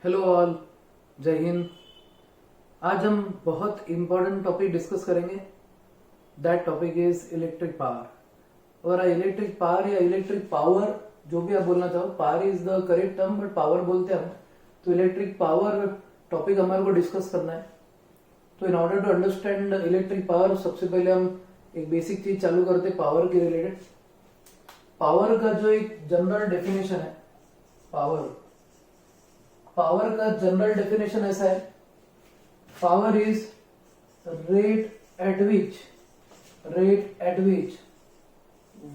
Hello all, जय हिंद। आज हम बहुत इम्पोर्टेंट टॉपिक डिस्कस करेंगे। That topic is electric power. और इलेक्ट्रिक पावर या इलेक्ट्रिक पावर, जो भी आप बोलना चाहो, power is the correct term but power बोलते हैं हम। तो इलेक्ट्रिक पावर टॉपिक हमारे को डिस्कस करना है। तो in order to understand electric power, सबसे पहले हम एक बेसिक चीज चालू करते हैं पावर के रिलेटेड। पावर का जो एक जनरल डेफिनेशन है, पावर का जनरल डेफिनेशन ऐसा है, power is rate at which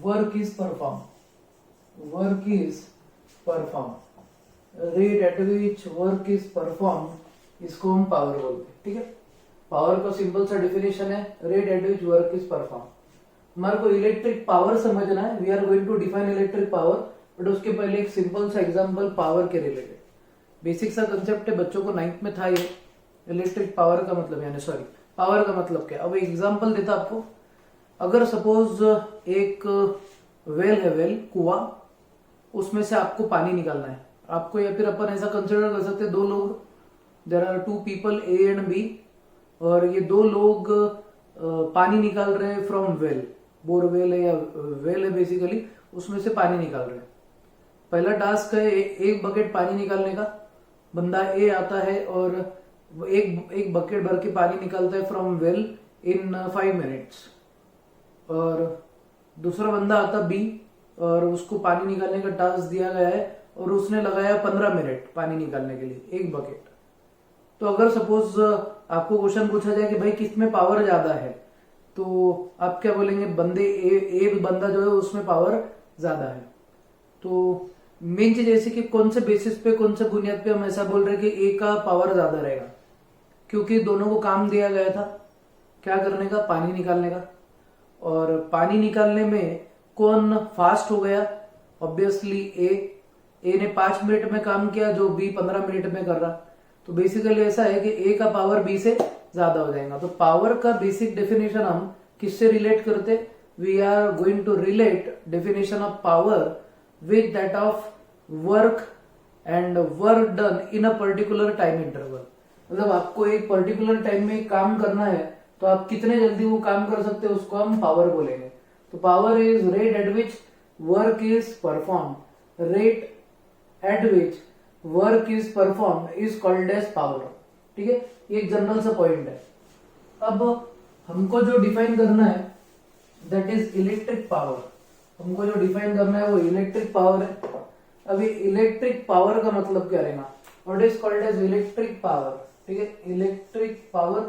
work is perform rate at which work is perform, इसको हम पावर बोलते हैं। ठीक है, पावर का सिंपल सा डेफिनेशन है rate at which work is perform. हमारे को इलेक्ट्रिक पावर समझना है, we are going to define electric power, but उसके पहले एक सिंपल सा एग्जांपल पावर के रिलेटेड। बेसिक सा कंसेप्ट है, बच्चों को 9th में था ये। इलेक्ट्रिक पावर का मतलब पावर का मतलब क्या। अब एग्जांपल देता आपको। अगर सपोज एक वेल कुआं, उसमें से आपको पानी निकालना है आपको, या फिर अपन ऐसा कंसिडर कर सकते हैं, दो लोग, there are two people A and B, और ये दो लोग पानी निकाल रहे हैं फ्रॉम वेल, बोरवेल है या वेल है बेसिकली, उसमें से पानी निकाल रहे हैं। पहला टास्क है एक बकेट पानी निकालने का। बंदा ए आता है और एक बकेट भर के पानी निकालता है फ्रॉम वेल इन 5 मिनट्स। और दूसरा बंदा आता बी और उसको पानी निकालने का टास्क दिया गया है और उसने लगाया 15 मिनट पानी निकालने के लिए एक बकेट। तो अगर सपोज आपको क्वेश्चन पूछा जाए कि भाई किसमें पावर ज्यादा है, तो आप क्या बोलेंगे? ए बंदा जो है उसमें पावर ज्यादा है। तो मेन चीज ऐसी कि कौन से बेसिस पे, कौन से बुनियाद पे हम ऐसा बोल रहे हैं कि ए का पावर ज्यादा रहेगा, क्योंकि दोनों को काम दिया गया था क्या करने का, पानी निकालने का। और पानी निकालने में कौन फास्ट हो गया? ऑब्वियसली ए ने 5 मिनट में काम किया जो बी 15 मिनट में कर रहा। तो बेसिकली ऐसा है कि ए का पावर बी से ज्यादा हो जाएगा। तो पावर का बेसिक डेफिनेशन हम किससे रिलेट करते? We are going to relate definition of power with that of work and work done in a particular time interval। मतलब आपको एक पर्टिकुलर टाइम में काम करना है तो आप कितने जल्दी वो काम कर सकते हैं, उसको हम पावर बोलेंगे। तो power is rate at which work is perform, rate at which work is perform is called as power. ठीक है, ये एक जनरल सा पॉइंट है। अब हमको जो डिफाइन करना है दैट इज इलेक्ट्रिक पावर। हमको जो डिफाइन करना है वो इलेक्ट्रिक पावर है। अभी इलेक्ट्रिक पावर का मतलब क्या रहेगा? What is called as electric power. ठीक है, इलेक्ट्रिक पावर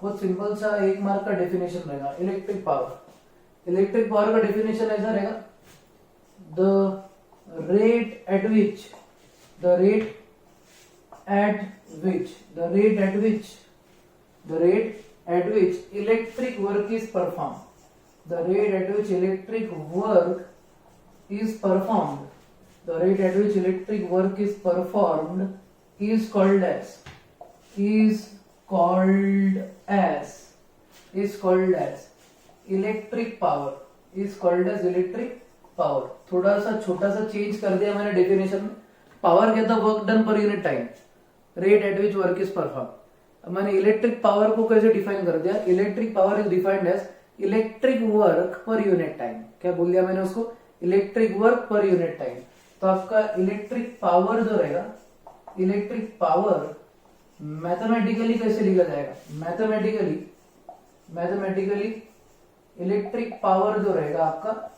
बहुत सिंपल सा 1 मार्क का डेफिनेशन रहेगा। इलेक्ट्रिक पावर का डेफिनेशन ऐसा रहेगा, the rate at which electric work is perform, the rate at which electric work is performed is called as electric power, थोड़ा सा छोटा सा चेंज कर दिया मैंने डेफिनेशन में। पावर क्या था? Work done per unit time, rate at which work is perform. मैंने इलेक्ट्रिक पावर को कैसे डिफाइन कर दिया? Electric power is defined as electric work per unit time. क्या बोल दिया मैंने उसको? Electric work per unit time. तो आपका इलेक्ट्रिक पावर जो रहेगा, इलेक्ट्रिक पावर मैथमेटिकली कैसे लिखा जाएगा? मैथमेटिकली इलेक्ट्रिक पावर जो रहेगा आपका,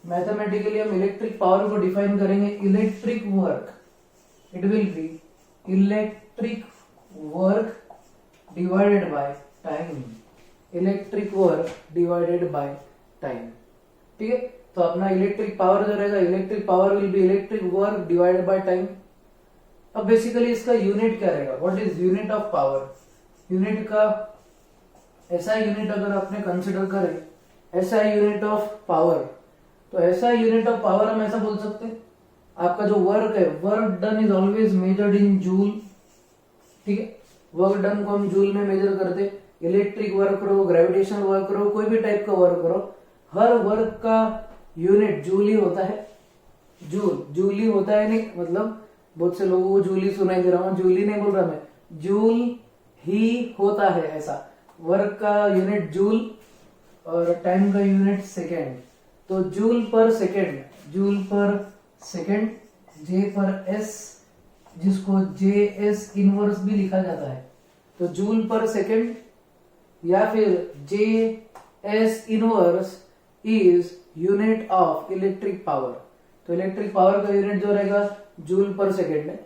मैथमेटिकली हम इलेक्ट्रिक पावर को डिफाइन करेंगे electric work, it will B electric work divided by time, electric work divided by time. ठीक है, तो अपना इलेक्ट्रिक पावर जो रहेगा, electric power will B electric work divided by time. अब बेसिकली इसका यूनिट क्या रहेगा? What is unit of power? Unit का ऐसा यूनिट अगर आपने कंसिडर करें, ऐसा यूनिट ऑफ पावर, तो ऐसा यूनिट ऑफ पावर हम ऐसा बोल सकते हैं, आपका जो वर्क है, work done is always measured in joule. ठीक है, वर्क डन को हम जूल में मेजर करते। इलेक्ट्रिक वर्क करो, ग्रेविटेशनल वर्क करो, कोई भी टाइप का वर्क करो, हर वर्क का यूनिट जूल ही होता है। जूल ही होता है, नहीं मतलब बहुत से लोगों को जूल ही सुनाई दे रहा हूँ, जूल ही नहीं बोल रहा मैं, जूल ही होता है ऐसा। वर्क का यूनिट जूल और टाइम का यूनिट सेकेंड। तो joule per second, joule per second, J per S, जिसको जे एस इनवर्स भी लिखा जाता है। तो जूल पर सेकेंड या फिर जे S inverse is unit of electric power. तो इलेक्ट्रिक पावर का यूनिट जो रहेगा जूल पर सेकेंड है।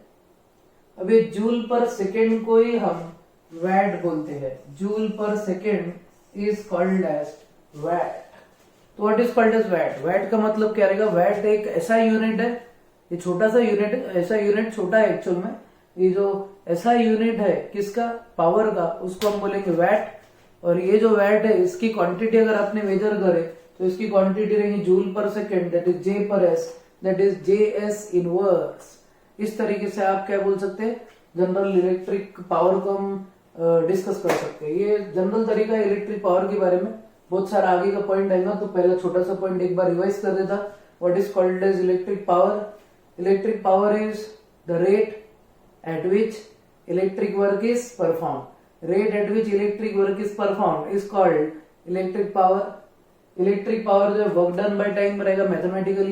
अब ये जूल पर सेकेंड को ही हम वैट बोलते हैं। Joule per second is called as watt. तो what is called as watt? Watt का मतलब क्या रहेगा? वैट एक ऐसा यूनिट है, ये छोटा सा यूनिट है, ऐसा यूनिट छोटा है एक्चुअल में, ये जो ऐसा यूनिट है किसका? पावर का, उसको हम बोलेंगे वैट। और ये जो वैट है इसकी क्वांटिटी अगर आपने मेजर करे तो इसकी क्वांटिटी रहेगी joule per second, that is J per S, that is J S inverse. इस तरीके से आप क्या बोल सकते हैं? जनरल इलेक्ट्रिक पावर को हम डिस्कस कर सकते हैं। ये जनरल तरीका है इलेक्ट्रिक पावर के बारे में। बहुत सारा आगे का पॉइंट आएगा, तो पहला छोटा सा पॉइंट एक बार रिवाइज कर देता। What is called as electric power? Electric power is the rate at which electric work is performed. Rate at which electric work is performed is called electric power. Electric power जो work done by time रहेगा mathematically,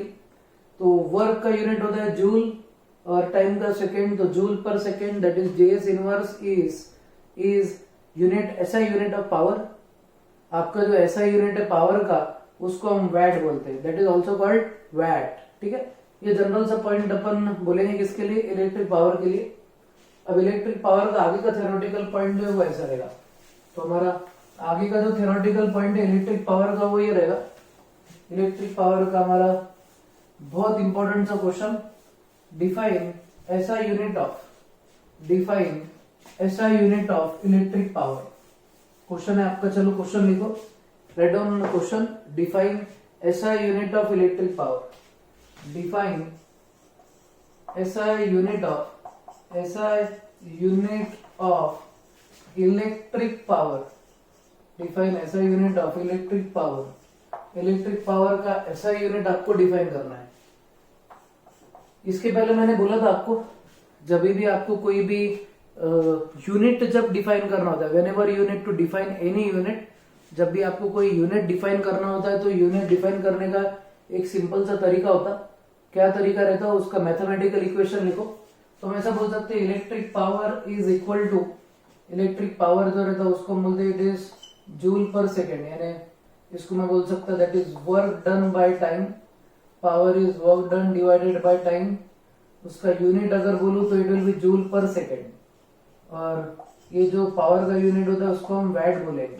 तो work का unit होता है joule और time का second, तो joule per second that is JS inverse is unit, ऐसा यूनिट ऑफ पावर। आपका जो ऐसा यूनिट है पावर का उसको हम वैट बोलते हैं, that is also called watt. ठीक है, ये जनरल सा पॉइंट अपन बोलेंगे किसके लिए? इलेक्ट्रिक पावर के लिए। अब इलेक्ट्रिक पावर का आगे का थ्योरेटिकल पॉइंट जो है वो ऐसा रहेगा। तो हमारा आगे का जो थ्योरेटिकल पॉइंट है इलेक्ट्रिक पावर का वो ये रहेगा। इलेक्ट्रिक पावर का हमारा बहुत इंपॉर्टेंट सा क्वेश्चन, डिफाइन ऐसा यूनिट ऑफ, डिफाइन ऐसा unit of electric power. Question है आपका, चलो क्वेश्चन लिखो, राइट डाउन क्वेश्चन। डिफाइन ऐसा unit of electric power, define ऐसा unit of, SI unit of electric power, define ऐसा unit of electric power. Electric power का SI unit आपको define करना है। इसके पहले मैंने बोला था आपको, जब भी आपको कोई भी यूनिट जब डिफाइन करना होता है, whenever you need to define any unit, जब भी आपको कोई यूनिट डिफाइन करना होता है तो यूनिट डिफाइन करने का एक सिंपल सा तरीका होता। क्या तरीका रहता है उसका? मैथमेटिकल इक्वेशन लिखो। तो हम ऐसा बोल सकते हैं electric power is equal to, electric power जो रहता है उसको हम बोलते हैं it is joule per second, यानी इसको मैं बोल सकता that is work done by time. Power is work done divided by time. उसका यूनिट अगर बोलूं तो it will be joule per second. और ये जो पावर का यूनिट होता है उसको हम वैट बोलेंगे।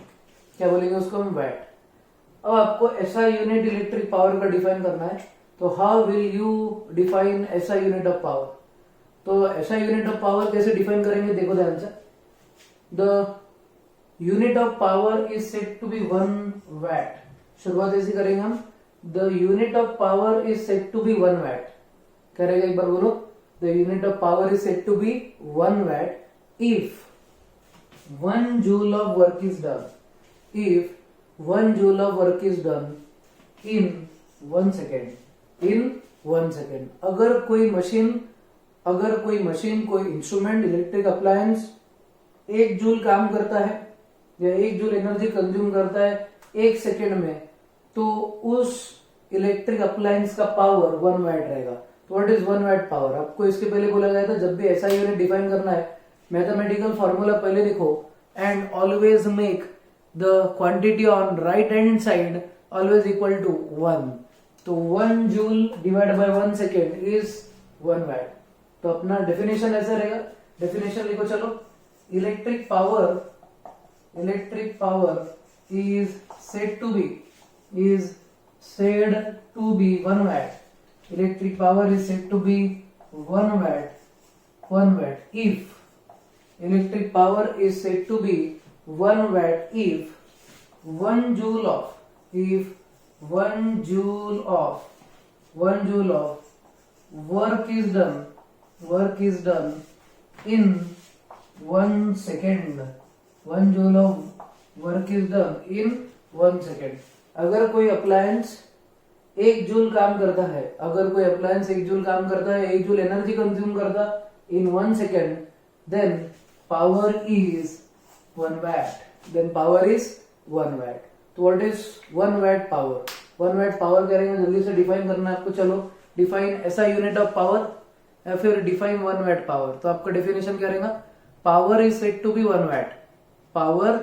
क्या बोलेंगे उसको? हम वैट। अब आपको ऐसा यूनिट इलेक्ट्रिक पावर का डिफाइन करना है, तो हाउ विल यू डिफाइन ऐसा यूनिट ऑफ पावर? तो ऐसा यूनिट ऑफ पावर कैसे डिफाइन करेंगे? देखो ध्यान से। The unit of power is said to be 1 watt. शुरुआत ऐसी करेंगे हम, the unit of power is said to be 1 watt. क्या रहेगा एक बार बोलो? The unit of power is said to be 1 watt if 1 joule of work is done, if 1 joule of work is done in 1 second, in 1 second। अगर कोई machine, कोई instrument, electric appliance 1 joule काम करता है या 1 जूल एनर्जी कंज्यूम करता है 1 second में, तो उस इलेक्ट्रिक अप्लायंस का पावर 1 वैट रहेगा। तो व्हाट इज 1 वैट पावर? आपको इसके पहले बोला गया था जब भी ऐसा यूनिट डिफाइन करना है, मैथमेटिकल फॉर्मूला पहले लिखो and always make the quantity on right hand side always equal to 1। तो 1 joule divided by 1 second is 1 watt। तो अपना डेफिनेशन ऐसा रहेगा, डेफिनेशन लिखो चलो। Electric power is said to be 1 watt। Electric power is said to be 1 watt if electric power is said to be 1 watt if 1 joule of work is done in 1 second। 1 joule of work is done in 1 second। अगर कोई appliance 1 joule काम करता है, अगर कोई appliance 1 joule काम करता है, 1 जूल एनर्जी कंज्यूम करता in 1 second, then power is 1 watt, then power is 1 watt. तो what is 1 watt power? 1 watt power करेंगे, जल्दी से डिफाइन करना है आपको। चलो डिफाइन ऐसा यूनिट ऑफ पावर या फिर डिफाइन 1 वैट पावर। तो आपका डेफिनेशन क्या रहेगा? Power is said to be 1 watt, power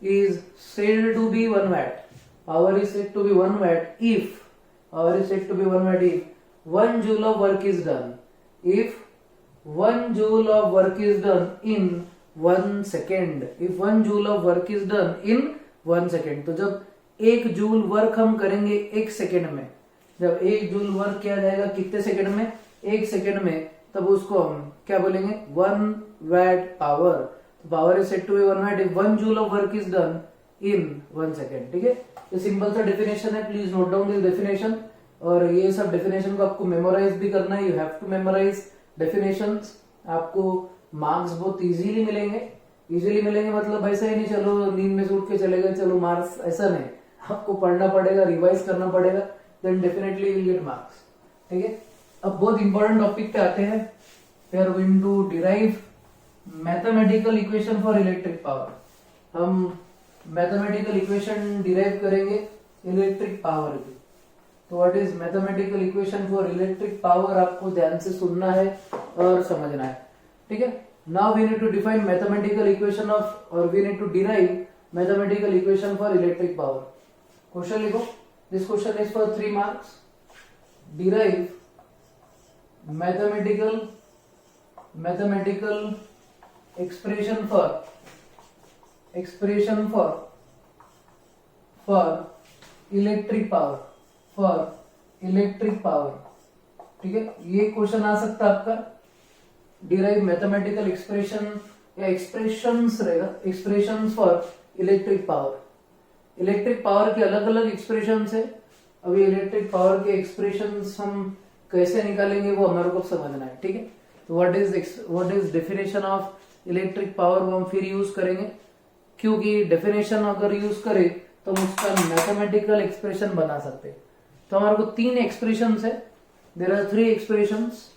is said to be 1 watt, power is said to be 1 watt if, power is said to be 1 watt if 1 joule of work is done, if 1 joule of work is done in 1 second, if 1 joule of work is done in 1 second। तो जब 1 joule work हम करेंगे 1 second में, जब 1 joule work किया जाएगा कितने second में? 1 सेकेंड में, तब उसको हम क्या बोलेंगे? 1 watt power. Power is said to be 1 watt if 1 joule of work is done in 1 second. ठीक है, ये सिंपल सा डेफिनेशन है, please note down this definition. और ये सब डेफिनेशन को आपको मेमोराइज भी करना है, you have to memorise definitions. आपको मार्क्स बहुत इजीली मिलेंगे, इजीली मिलेंगे मतलब ऐसा ही नहीं चलो नींद में से उठ के चले गए चलो मार्क्स, ऐसा नहीं। आपको पढ़ना पड़ेगा, रिवाइज करना पड़ेगा, then definitely you will get marks. ठीक है, अब बहुत इंपॉर्टेंट टॉपिक पे आते हैं। We are going to derive mathematical equation for electric power. हम मैथमेटिकल इक्वेशन डिराइव करेंगे इलेक्ट्रिक पावर की। तो what is mathematical equation for electric power, आपको ध्यान से सुनना है और समझना है। ठीक है, now we need to define mathematical equation of, और we need to derive mathematical equation for electric power. Question लिखो, this question is for 3 marks. Derive mathematical expression for electric power, ठीक है। ये क्वेश्चन आ सकता है आपका, डिराइव मैथमेटिकल एक्सप्रेशन या expressions रहेगा, expressions for electric power. Electric power के अलग अलग एक्सप्रेशंस है। अभी इलेक्ट्रिक पावर के एक्सप्रेशंस हम कैसे निकालेंगे वो हमारे को समझना है। ठीक है, तो what is definition of electric power वो हम फिर यूज करेंगे, क्योंकि डेफिनेशन अगर यूज करें तो हम उसका मैथमेटिकल एक्सप्रेशन बना सकते हैं। तो हमारे को 3 एक्सप्रेशंस है, देयर आर 3 एक्सप्रेशंस।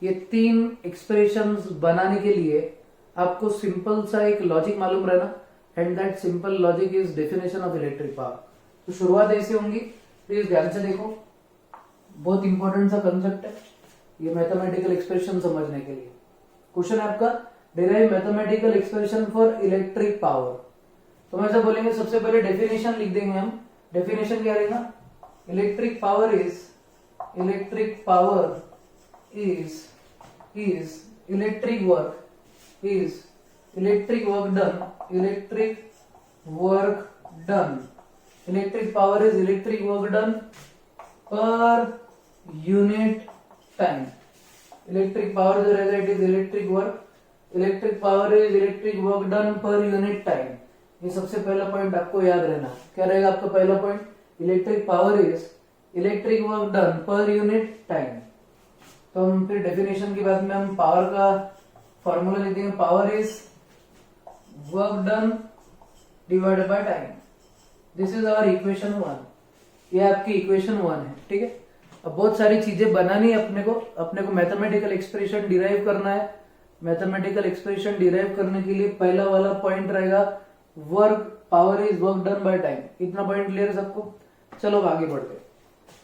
ये 3 एक्सप्रेशंस बनाने के लिए आपको सिंपल सा एक लॉजिक मालूम रहना, and that simple logic is definition of electric power. तो शुरुआत ऐसे होंगी, प्लीज ध्यान से देखो, बहुत इंपॉर्टेंट सा कंसेप्ट है ये मैथमेटिकल एक्सप्रेशन समझने के लिए। क्वेश्चन है आपका, derive mathematical expression for electric power. तो हम ऐसा बोलेंगे, सबसे पहले डेफिनेशन लिख देंगे हम। डेफिनेशन क्या रहेगा? Electric power is electric power is electric work done per unit time. Electric power जो रहेगा it is electric power is electric work done per unit time. ये सबसे पहला पॉइंट आपको याद रहना। क्या रहेगा आपका पहला point? Electric power is electric work done per unit time. तो हम फिर डेफिनेशन के बाद में हम पावर का फॉर्मूला लिख देंगे, power is work done divided by time. This is our equation 1। ये आपकी इक्वेशन 1 है। ठीक है, अब बहुत सारी चीजें बनानी है अपने को मैथमेटिकल एक्सप्रेशन डिराइव करना है। मैथमेटिकल एक्सप्रेशन डिराइव करने के लिए पहला वाला पॉइंट रहेगा power is work done by time. इतना पॉइंट क्लियर है सबको? चलो आगे बढ़ते।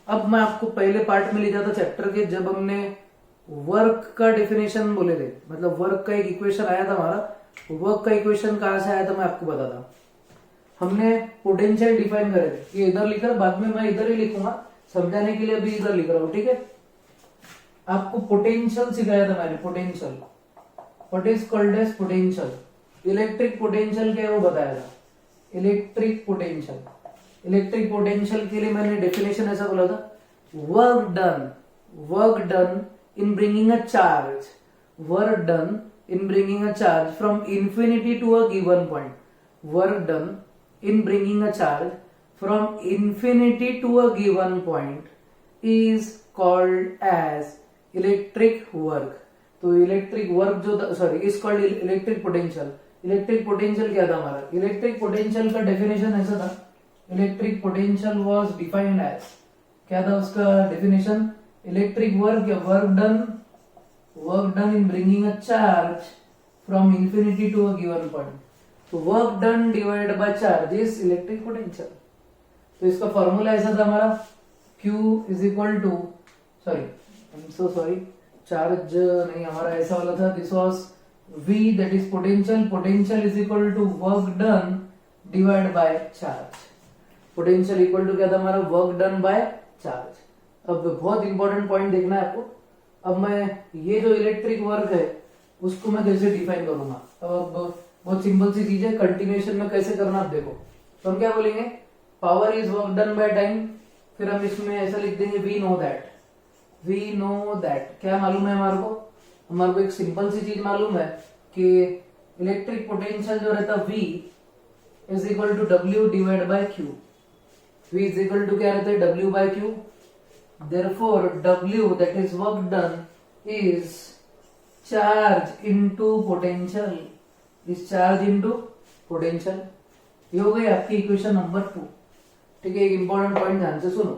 अब मैं आपको पहले पार्ट में ले जाता चैप्टर के, जब हमने वर्क का डेफिनेशन बोले थे, मतलब वर्क का एक इक्वेशन आया था हमारा। वर्क का इक्वेशन कहां से आया था मैं आपको बताता। हमने पोटेंशियल डिफाइन करे थे, ये इधर लिखा, बाद में मैं इधर ही लिखूंगा समझाने के लिए, अभी इधर लिख रहा हूं। ठीक है, आपको पोटेंशियल सिखाया था मैंने, potential, what is called as potential. Electric potential क्या है वो बताया था। इलेक्ट्रिक पोटेंशियल के लिए मैंने डेफिनेशन ऐसा बोला था, work done in bringing a charge, work done in bringing a charge from infinity to a given point. Work done in bringing a charge from infinity to a given point is called as electric work. तो electric work जो sorry is called electric potential. Electric potential क्या था हमारा? Electric potential का definition ऐसा था, electric potential was defined as क्या था उसका डेफिनेशन? इलेक्ट्रिक वर्क या work done in bringing a charge from infinity to a given point. तो work done divide by charge is electric potential. तो इसका फॉर्मूला ऐसा था हमारा, Q is equal to, sorry I am so sorry, charge नहीं, हमारा ऐसा वाला था, this was V that is potential is equal to work done divide by charge. Potential equal to क्या था हमारा? Work done by charge. अब बहुत इंपॉर्टेंट पॉइंट देखना है आपको। अब मैं ये जो इलेक्ट्रिक वर्क है उसको मैं कैसे डिफाइन करूंगा? अब बहुत सिंपल सी चीज है, कंटिन्यूएशन में कैसे करना आप देखो। तो हम क्या बोलेंगे? Power is work done by time, फिर हम इसमें ऐसा लिख देंगे वी नो दैट। क्या मालूम है हमारे को एक सिंपल सी चीज मालूम है कि इलेक्ट्रिक पोटेंशियल जो रहता V is equal to W divide by Q। V is equal to क्या रहता है? W by Q। Therefore W that is work done is charge into potential, is charge into potential। ये हो गई आपकी equation number 2। ठीक है, एक इंपॉर्टेंट पॉइंट ध्यान से सुनो।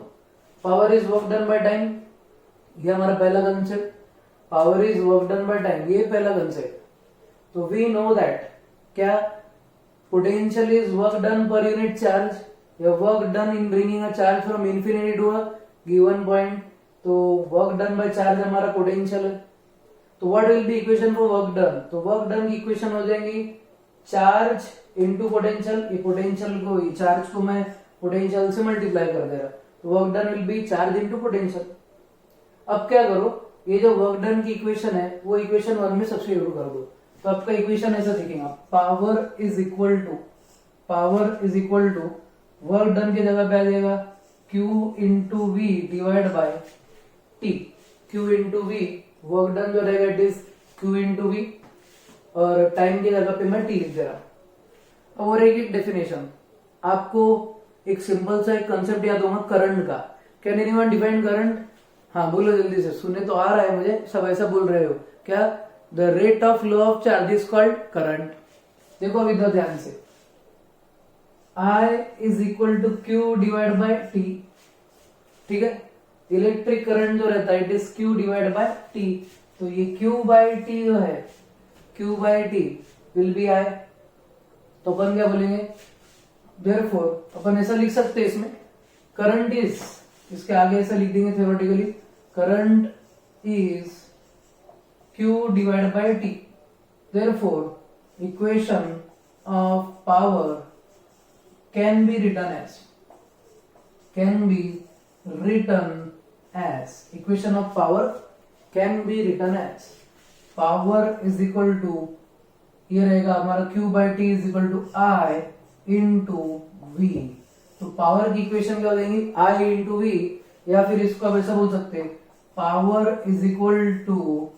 Power is work done by time, ये हमारा पहला concept. Power is work done by time, ये पहला कंसेप्ट। तो वी नो दैट क्या? Potential is work done per unit charge या work done in bringing a charge from infinity to a given point. तो work done by charge हमारा potential है। तो what will be equation for work done? तो work done की equation हो जाएगी charge into potential. ये पोटेंशियल को, ये चार्ज को मैं पोटेंशियल से मल्टीप्लाई कर दे रहा, तो work done will be charge into potential. अब क्या करो, ये जो वर्क डन की इक्वेशन है वो इक्वेशन 1 में सब्स्टिट्यूट कर दो। तो आपका इक्वेशन ऐसा दिखेगा, power is equal to work done की जगह पे आ जाएगा Q into V divide by T। Q into V, work done जो रहेगा it is Q into V, और टाइम की जगह पे मैं T लिख दे रहा। और एक डेफिनेशन आपको, एक सिंपल सा एक कंसेप्ट याद होगा करंट का। Can anyone define current? हाँ बोलो जल्दी से, सुनने तो आ रहा है मुझे, सब ऐसा बोल रहे हो क्या? The rate of flow of charge is called current. देखो अभी इधर ध्यान से, I is equal to Q divide by T। ठीक है, इलेक्ट्रिक करंट जो रहता है it is Q divide by T। तो ये Q बाय T जो है, Q bye T will be I। तो अपन क्या बोलेंगे? देयरफॉर अपन ऐसा लिख सकते हैं इसमें, करंट इज, इसके आगे ऐसा लिख देंगे theoretically, current is Q divide by T। Therefore equation of power can be written as equation of power can be written as power is equal to, ये रहेगा हमारा Q by T is equal to I into V। तो power की equation क्या हो जाएगी? I into V, या फिर इसको आप ऐसा बोल सकते हैं, power is equal to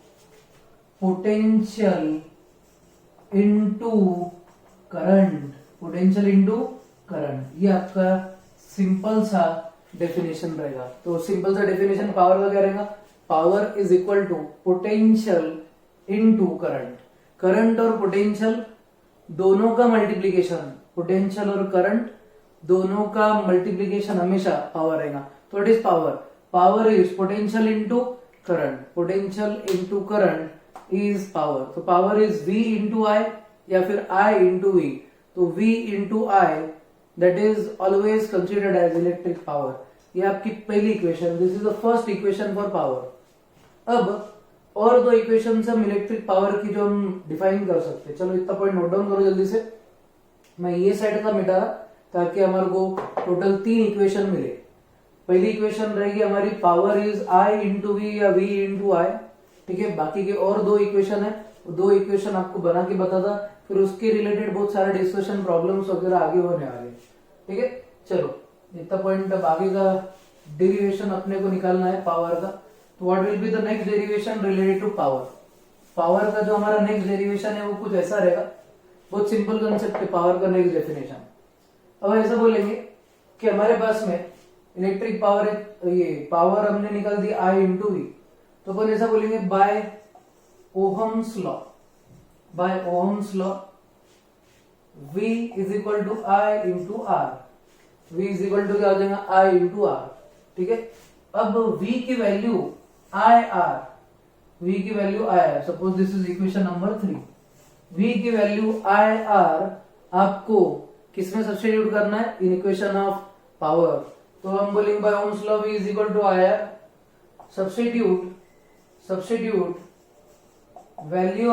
potential into current, potential into current. ये आपका सिंपल सा डेफिनेशन रहेगा। तो सिंपल सा डेफिनेशन पावर का क्या रहेगा? Power is equal to potential into current. Current और पोटेंशियल दोनों का मल्टीप्लीकेशन, पोटेंशियल और करंट दोनों का मल्टीप्लीकेशन हमेशा पावर रहेगा। तो it is power is potential into current, potential into current is power. तो पावर इज V इंटू आई या फिर I इंटू V। तो V into I that is always considered as electric power। ये आपकी पहली equation, this is the first equation for power. अब और दो इक्वेशन हम इलेक्ट्रिक पावर की जो हम डिफाइन कर सकते हैं। चलो इतना पॉइंट नोट डाउन करो जल्दी से। मैं ये साइड का मिटा ताकि हमारे को टोटल 3 इक्वेशन मिले। पहली इक्वेशन रहेगी हमारी power is I into V या V इंटू आई। ठीक है, बाकी के और 2 इक्वेशन है, 2 इक्वेशन आपको बना के बताता, फिर उसके रिलेटेड बहुत सारे डिस्कशन प्रॉब्लम्स वगैरह आगे होने वाले। ठीक है, चलो इतना पॉइंट। अब आगे का डेरिवेशन अपने को निकालना है पावर का। तो what will be the next derivation related to power? Power का जो हमारा नेक्स्ट डेरिवेशन है वो कुछ ऐसा रहेगा, बहुत सिंपल कंसेप्ट है पावर का नेक्स्ट डेफिनेशन। अब ऐसा बोलेंगे कि हमारे पास में इलेक्ट्रिक पावर है, ये पावर हमने निकाल दी I इंटू वी। तो अपन ऐसा बोलेंगे by Ohm's law, V is equal to I into R. V is equal to क्या हो जाएगा? I into R. ठीक है। अब v की वैल्यू आई आर, v की value I R, suppose this is equation number 3, v की value I R आपको किसमें सब्स्टिट्यूट करना है, इन इक्वेशन ऑफ पावर। तो हम बोलेंगे by Ohm's law v is equal to I R, substitute value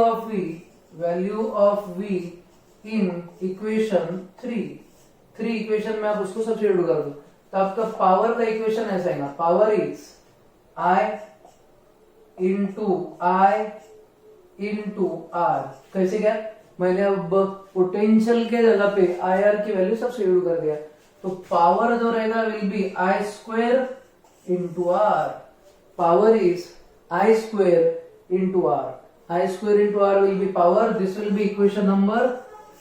of v in equation 3 equation में आप उसको सब्स्टिट्यूट कर दो, तो आपका पावर का इक्वेशन ऐसा है ना, power is I into R. कैसे क्या, मैंने अब पोटेंशियल के जगह पे आई आर की वैल्यू सब्स्टिट्यूट कर दिया, तो पावर जो रहेगा will be I square into R. Power is I square into R, I square into R will be power, this will be equation number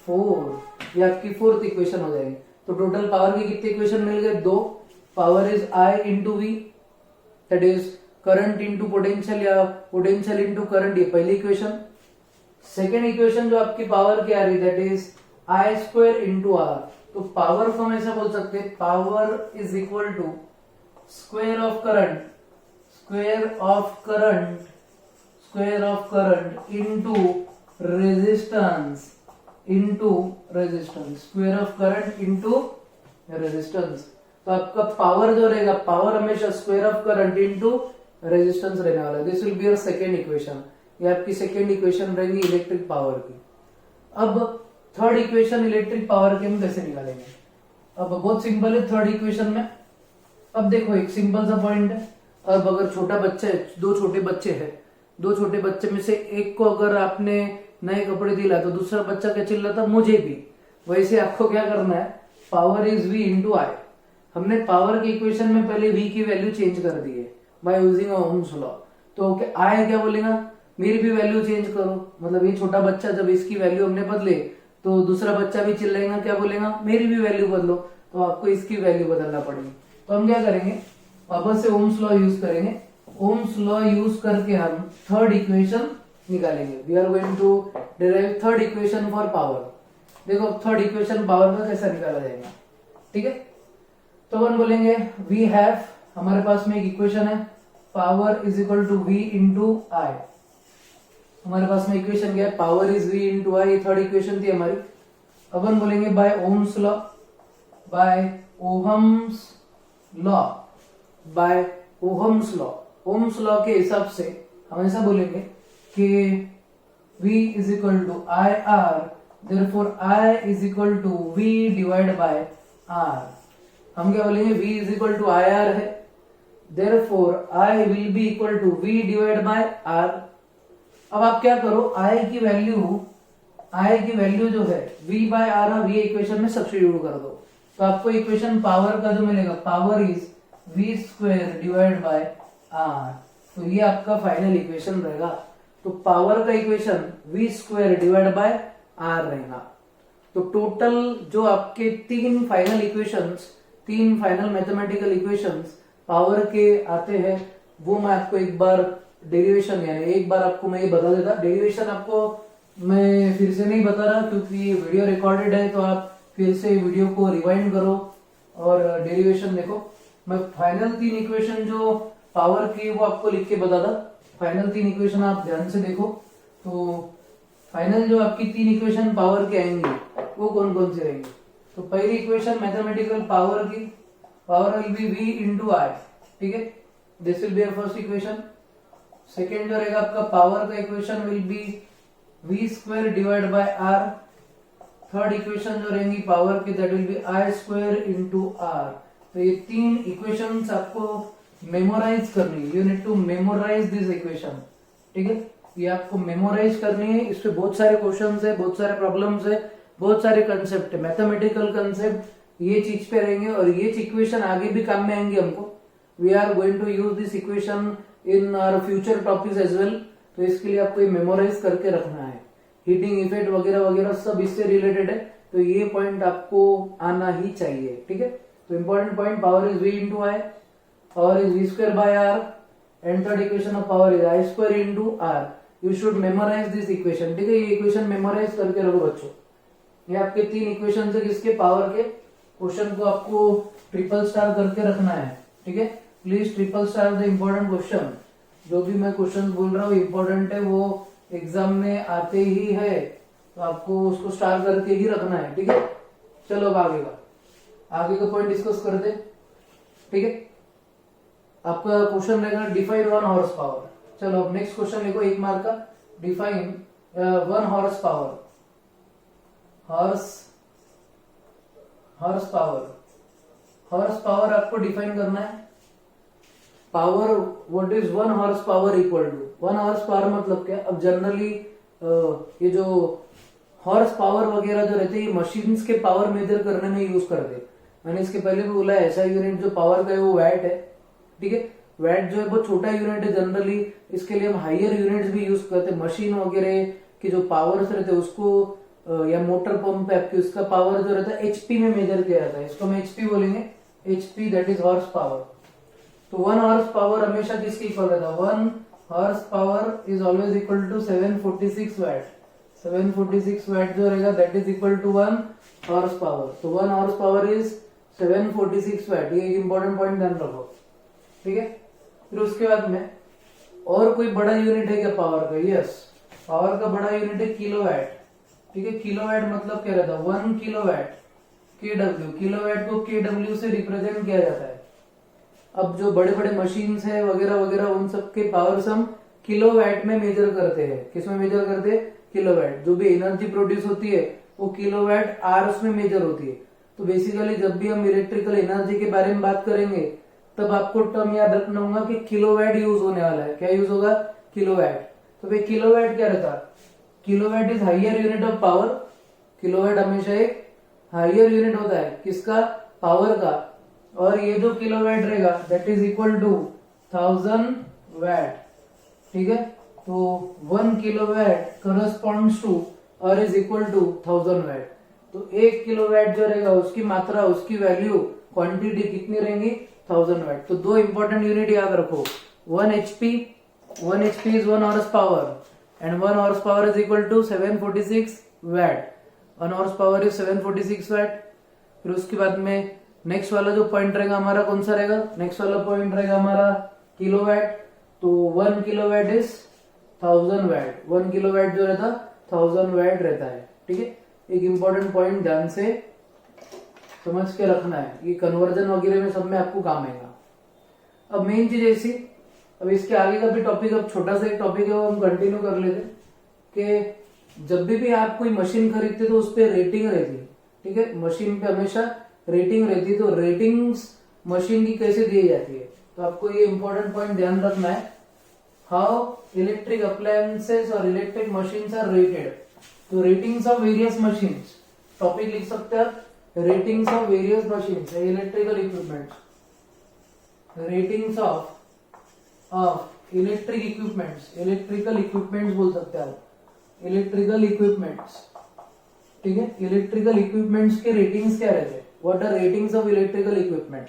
4, ये आपकी 4th इक्वेशन हो जाएगी। तो टोटल पावर की कितने इक्वेशन मिल गए, 2। Power is I into V, that is current into potential या पोटेंशियल इंटू करंट, ये पहली इक्वेशन। सेकेंड इक्वेशन जो आपकी पावर की आ रही, that is I square into R. तो पावर को हम ऐसा बोल सकते हैं, power is equal to square of current into resistance, square of current into resistance. तो आपका पावर जो रहेगा, पावर हमेशा square of current into resistance रहने वाला है। This will be your second equation, ये आपकी सेकेंड इक्वेशन रहेगी इलेक्ट्रिक पावर की। अब थर्ड इक्वेशन इलेक्ट्रिक पावर की हम कैसे निकालेंगे, अब बहुत सिंपल है थर्ड इक्वेशन में। अब देखो एक सिंपल सा पॉइंट है, अब अगर छोटा बच्चा है, दो छोटे बच्चे में से एक को अगर आपने नए कपड़े दिला तो दूसरा बच्चा क्या चिल्लाता, मुझे भी। वैसे आपको क्या करना है, पावर इज v इंटू आई। हमने पावर की इक्वेशन में पहले v की वैल्यू चेंज कर दी है बाय यूजिंग ओम्स लॉ। तो आई क्या बोलेगा, मेरी भी वैल्यू चेंज करो, मतलब ये छोटा बच्चा जब इसकी वैल्यू हमने बदले तो दूसरा बच्चा भी चिल्लाएगा, क्या बोलेगा, मेरी भी वैल्यू बदलो। तो आपको इसकी वैल्यू बदलना पड़ेगी। तो हम क्या करेंगे, वापस से ओम्स लॉ यूज करेंगे। ओम्स लॉ यूज करके हम थर्ड इक्वेशन निकालेंगे। We are going to derive third equation for power. देखो थर्ड इक्वेशन पावर का कैसा निकाला जाएगा, ठीक है। तो अपन बोलेंगे वी हैव, हमारे पास में एक इक्वेशन है, power is equal to V into I. हमारे पास में इक्वेशन क्या है, power is V into I, third equation थी हमारी। अपन बोलेंगे by Ohm's law, Ohm's law के हिसाब से हम ऐसा बोलेंगे कि V is equal to I R, therefore I is equal to V divide by R। हम क्या बोलेंगे, V is equal to I R है, therefore I will be equal to V divide by R। अब आप क्या करो, I की value जो है V बाय R, अब ये इक्वेशन में सब्स्टिट्यूट कर दो। तो आपको इक्वेशन पावर का जो मिलेगा, power is V square divide by R। तो ये आपका फाइनल इक्वेशन रहेगा। तो पावर का equation V square divide by R रहेगा। तो टोटल जो आपके तीन फाइनल मैथमेटिकल इक्वेशंस पावर के आते हैं, वो मैं आपको एक बार डेरिवेशन, यानी एक बार आपको मैं ये बता देता। डेरिवेशन आपको मैं फिर से नहीं बता रहा क्योंकि ये वीडियो रिकॉर्डेड है, तो आप फिर से वीडियो को रिवाइंड करो और डेरिवेशन देखो। मैं फाइनल 3 इक्वेशन जो पावर की वो आपको लिख के बता था। फाइनल 3 इक्वेशन आप ध्यान से देखो। तो फाइनल जो आपकी 3 इक्वेशन पावर के आएंगे वो कौन कौन से रहेंगे। तो पहली इक्वेशन मैथमेटिकल पावर की, power will be v into I, ठीक है, this will be your first equation. Second जो रहेगा आपका पावर का equation will be v square divide by r। Third equation जो रहेंगी पावर की, that will be I square into r। तो ये 3 इक्वेशंस आपको मेमोराइज करनी है, you need to memorise this equation, ठीक है। ये आपको मेमोराइज करनी है। इस पे बहुत सारे क्वेश्चंस है, बहुत सारे प्रॉब्लम्स है, बहुत सारे कंसेप्ट है, मैथमेटिकल कंसेप्ट ये चीज पे रहेंगे और ये इक्वेशन आगे भी काम में आएंगे हमको। We are going to use this equation in our future topics as well. तो इसके लिए आपको ये मेमोराइज करके रखना है। हीटिंग इफेक्ट वगैरह वगैरह सब इससे रिलेटेड है, तो ये पॉइंट आपको आना ही चाहिए, ठीक है। तो important point, power is v into I, power is v square by r, and third equation of power is I square into r। You should memorise this equation, ठीक है। ये इक्वेशन मेमोराइज करके रखो बच्चों। ये आपके 3 इक्वेशन है किसके, पावर के। क्वेश्चन को आपको ट्रिपल स्टार करके रखना है, ठीक है। Please triple star the important question. जो भी मैं क्वेश्चन बोल रहा हूँ इम्पोर्टेंट है, वो एग्जाम में आते ही है, तो आपको उसको स्टार करके ही रखना है, ठीक है। चलो अब आगे का पॉइंट डिस्कस करते, ठीक है। आपका क्वेश्चन रहेगा डिफाइन 1 हॉर्स पावर। चलो अब नेक्स्ट क्वेश्चन लिखो 1 मार्क का, define 1 horse power. Horse power आपको डिफाइन करना है। Power, what is 1 horse power equal to. 1 horse power मतलब क्या। अब जनरली ये जो हॉर्स पावर वगैरह जो रहते हैं ये मशीन्स के पावर मेजर करने में यूज करते हैं। मैंने इसके पहले भी बोला है, ऐसा यूनिट जो पावर का है वो वैट है, ठीक है। वैट जो है बहुत छोटा यूनिट है जनरली, इसके लिए हम हायर यूनिट्स भी यूज करते हैं। मशीन वगैरह की जो पावर्स रहते हैं उसको या मोटर पंप है आपकी, उसका पावर जो रहता है एचपी में मेजर किया जाता है, इसको हम एचपी बोलेंगे। HP that is horse power. तो 1 हॉर्स पावर हमेशा किसके इक्वल रहता है। 1 horse power is always equal to 746 watt. 746 watt जो रहेगा that is equal to 1 horse power. तो 1 हॉर्स पावर इज 746 वैट। ये एक इंपॉर्टेंट पॉइंट ध्यान रखो, ठीक है। फिर उसके बाद में और कोई बड़ा यूनिट है क्या पावर का। यस, पावर का बड़ा यूनिट है किलोवाट, ठीक है। किलोवाट मतलब क्या रहता है 1 किलोवाट केडब्ल्यू। किलोवाट को केडब्ल्यू से रिप्रेजेंट किया जाता है। अब जो बड़े बड़े मशीन्स है वगैरह वगैरह उन सबके पावर्स हम किलोवाट में मेजर करते हैं। किसमें मेजर करते हैं, किलोवाट। जो भी एनर्जी प्रोड्यूस होती है वो किलोवाट आवर्स में मेजर होती है। तो बेसिकली जब भी हम इलेक्ट्रिकल एनर्जी के बारे में बात करेंगे तब आपको टर्म याद रखना होगा कि किलोवाट यूज होने वाला है। क्या यूज होगा, किलोवाट। तो भाई किलोवाट क्या रहता, kilowatt is higher unit of power. Kilowatt हमेशा एक हायर यूनिट होता है किसका, पावर का। और ये जो किलोवाट रहेगा that is equal to 1000 watt, ठीक है। तो 1 किलोवाट करस्पॉन्ड्स टू और इज इक्वल टू 1000 वैट। तो 1 किलोवाट जो रहेगा उसकी मात्रा, उसकी वैल्यू, क्वांटिटी कितनी रहेंगी, 1000 वैट। तो दो इंपॉर्टेंट यूनिट याद रखो, 1 HP is 1 horse power and 1 horse power is equal to 746 watt. 1 horse power is 746 watt. फिर उसके बाद में नेक्स्ट वाला जो पॉइंट रहेगा हमारा कौन सा रहेगा, नेक्स्ट वाला पॉइंट रहेगा हमारा किलोवाट। तो 1 किलोवाट इज 1000 वैट। 1 किलोवाट जो रहता 1000 वैट रहता है, ठीक है। एक इंपॉर्टेंट पॉइंट ध्यान से समझ के रखना है, ये कन्वर्जन वगैरह में सब में आपको काम आएगा। अब मेन चीज ऐसी, अब इसके आगे का भी टॉपिक, अब छोटा सा एक टॉपिक है वो हम कंटिन्यू कर लेते कि जब भी आप कोई मशीन खरीदते तो उस पर रेटिंग रहती है, ठीक है। मशीन पे हमेशा रेटिंग रहती है। तो रेटिंग्स मशीन की कैसे दी जाती है, तो आपको ये इंपॉर्टेंट पॉइंट ध्यान रखना है। हाउ इलेक्ट्रिक अप्लायंसेस और इलेक्ट्रिक मशीन्स आर रेटेड। तो ratings of various machines, topic लिख सकते हैं आप, ratings of various machines, electrical equipments. Ratings of electric equipments, electrical equipments बोल सकते हैं आप, इलेक्ट्रिकल इक्विपमेंट्स, ठीक है। इलेक्ट्रिकल इक्विपमेंट्स के रेटिंग्स क्या रहते हैं, what are ratings of electrical equipment.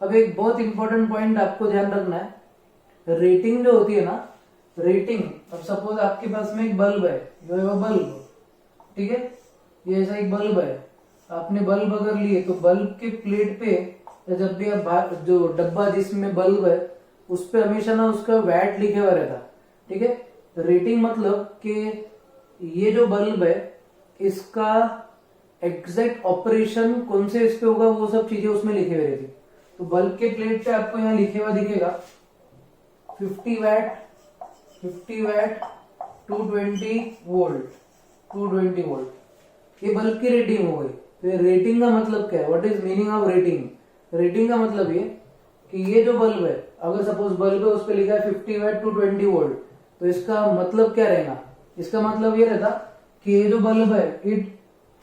अब एक बहुत इंपॉर्टेंट पॉइंट आपको ध्यान रखना है, रेटिंग जो होती है ना, रेटिंग, अब सपोज आपके पास में एक बल्ब है, जो है वो बल्ब, ठीक है। ये ऐसा एक बल्ब है, आपने बल्ब अगर लिए तो बल्ब के प्लेट पे, या जब भी आप जो डब्बा जिसमें बल्ब है उस पे हमेशा ना उसका वैट लिखे हुआ रहता, ठीक है। रेटिंग मतलब कि ये जो बल्ब है इसका एग्जैक्ट ऑपरेशन कौन से इस पे होगा, वो सब चीजें उसमें लिखे हुए रहती। तो बल्ब के प्लेट पे आपको यहाँ लिखे हुआ दिखेगा 50 वैट 220 वोल्ट 220 वोल्ट। ये बल्ब की रेटिंग हो गई। तो रेटिंग का मतलब क्या है, what is meaning of rating. Rating का मतलब ये कि ये जो बल्ब है, अगर सपोज बल्ब है उस पर लिखा है 50 वैट 220 वोल्ट, तो इसका मतलब क्या रहेगा, इसका मतलब ये रहता कि ये जो बल्ब है,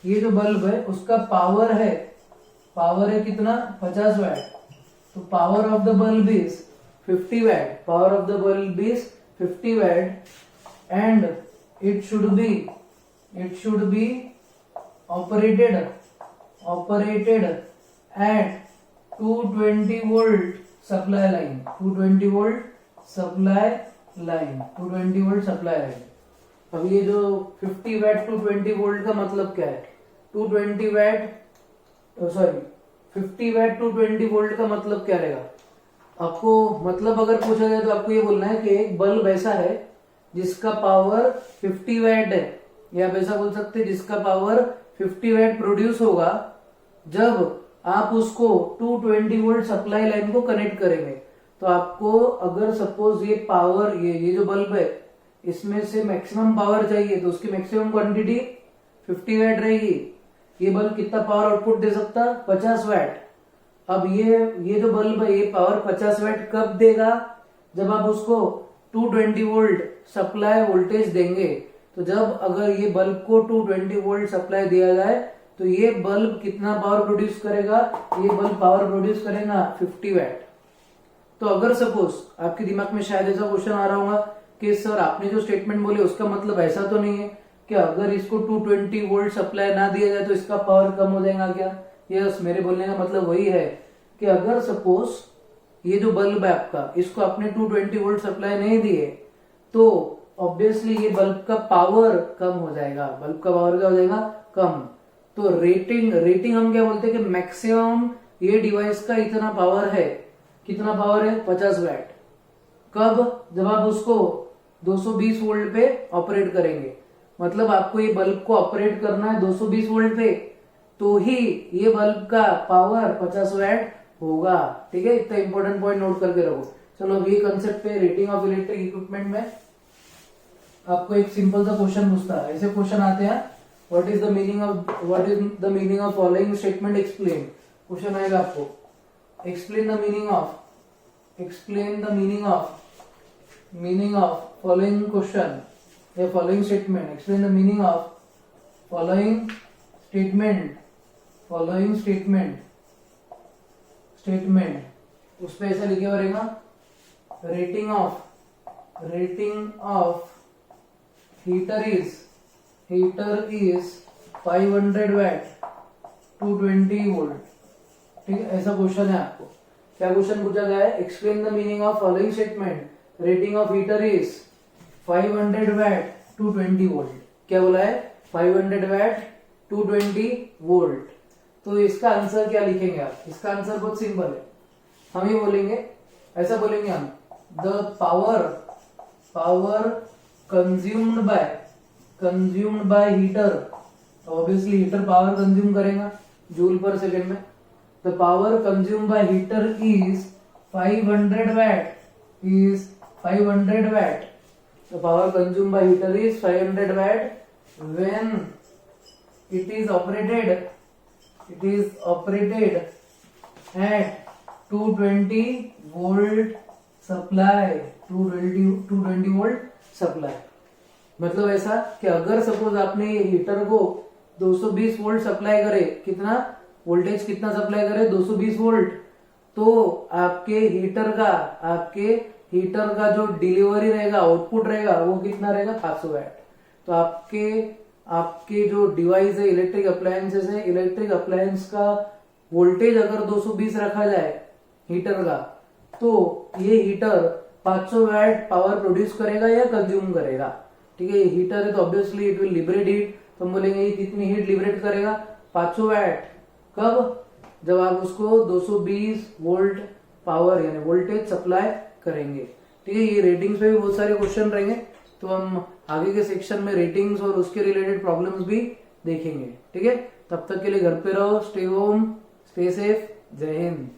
ये जो बल्ब है उसका पावर है कितना, 50 वैट। तो power of the bulb is 50 watt, power of the bulb is 50 watt and it should be operated at 220 volt supply line, 220 volt supply line। अब ये जो 50 वैट 220 वोल्ट का मतलब क्या है, 50 वैट 220 वोल्ट का मतलब क्या रहेगा, आपको मतलब अगर पूछा जाए तो आपको ये बोलना है कि एक बल्ब ऐसा है जिसका पावर 50 वैट है, या आप ऐसा बोल सकते हैं जिसका पावर 50 वैट प्रोड्यूस होगा जब आप उसको 220 वोल्ट सप्लाई लाइन को कनेक्ट करेंगे। तो आपको अगर सपोज ये पावर ये जो बल्ब है इसमें से मैक्सिमम पावर चाहिए तो उसकी मैक्सिमम क्वांटिटी 50 वैट रहेगी। ये बल्ब कितना पावर आउटपुट दे सकता है? 50 वैट। अब ये जो बल्ब है ये पावर 50 वैट कब देगा? जब आप उसको 220 वोल्ट सप्लाई वोल्टेज देंगे। तो जब अगर ये बल्ब को 220 वोल्ट सप्लाई दिया जाए तो ये बल्ब कितना पावर प्रोड्यूस करेगा? ये बल्ब पावर प्रोड्यूस करेगा 50 वैट। तो अगर सपोज आपके दिमाग में शायद ऐसा क्वेश्चन आ रहा होगा कि सर आपने जो स्टेटमेंट बोले उसका मतलब ऐसा तो नहीं है कि अगर इसको 220 वोल्ट सप्लाई ना दिया जाए तो इसका पावर कम हो जाएगा क्या? यस, मेरे बोलने का मतलब वही है कि अगर सपोज ये जो बल्ब है आपका इसको आपने 220 वोल्ट सप्लाई नहीं दिए तो ऑब्वियसली ये बल्ब का पावर कम हो जाएगा। बल्ब का पावर क्या हो जाएगा? कम। तो रेटिंग हम क्या बोलते हैं कि मैक्सिमम ये डिवाइस का इतना पावर है। कितना पावर है? 50 वैट। कब? जब आप उसको 220 वोल्ट पे ऑपरेट करेंगे। मतलब आपको ये बल्ब को ऑपरेट करना है 220 वोल्ट पे तो ही ये बल्ब का पावर 50 वैट होगा। ठीक है, इतना इंपॉर्टेंट पॉइंट नोट करके रखो। चलो अब ये कंसेप्ट पे रेटिंग ऑफ इलेक्ट्रिक इक्विपमेंट में आपको एक सिंपल सा क्वेश्चन पूछता है। ऐसे क्वेश्चन आते हैं, what is the meaning of following statement explain. Question आएगा आपको, explain the meaning of following question या following statement. Explain the meaning of following statement. उस पे ऐसा लिखे हुआ रहेगा, rating of heater is 500 watt 220 volt. ठीक है, ऐसा क्वेश्चन है आपको। क्या क्वेश्चन पूछा गया है? Explain the meaning of following statement, rating of heater is 500 watt 220 volt. क्या बोला है? 500 वैट 220 वोल्ट। तो इसका आंसर क्या लिखेंगे आप? इसका आंसर बहुत सिंपल है। हम ये बोलेंगे, ऐसा बोलेंगे हम, the power consumed by heater. Obviously heater power consume करेगा जूल पर सेकेंड में। The power consumed by heater is 500 watt. The power consumed by heater is 500 watt when it is operated at 220 volt supply 220 volt supply। मतलब ऐसा कि अगर suppose आपने ये heater को 220 volt supply करे, कितना वोल्टेज कितना सप्लाई करे? 220 वोल्ट। तो आपके हीटर का जो डिलीवरी रहेगा, आउटपुट रहेगा, वो कितना रहेगा? 500 वैट। तो आपके जो डिवाइस है, इलेक्ट्रिक अप्लायंसेस है, इलेक्ट्रिक अप्लायंस का वोल्टेज अगर 220 रखा जाए हीटर का, तो ये हीटर 500 वैट पावर प्रोड्यूस करेगा या कंज्यूम करेगा। ठीक है, ये हीटर है तो obviously it will liberate heat. तो हम बोलेंगे ये कितनी हीट लिबरेट करेगा? 500 वैट। कब? जब आप उसको 220 वोल्ट पावर यानी वोल्टेज सप्लाई करेंगे। ठीक है, ये रेटिंग्स पे भी बहुत सारे क्वेश्चन रहेंगे तो हम आगे के सेक्शन में रेटिंग्स और उसके रिलेटेड प्रॉब्लम्स भी देखेंगे। ठीक है, तब तक के लिए घर पे रहो, स्टे होम, स्टे सेफ। जय हिंद।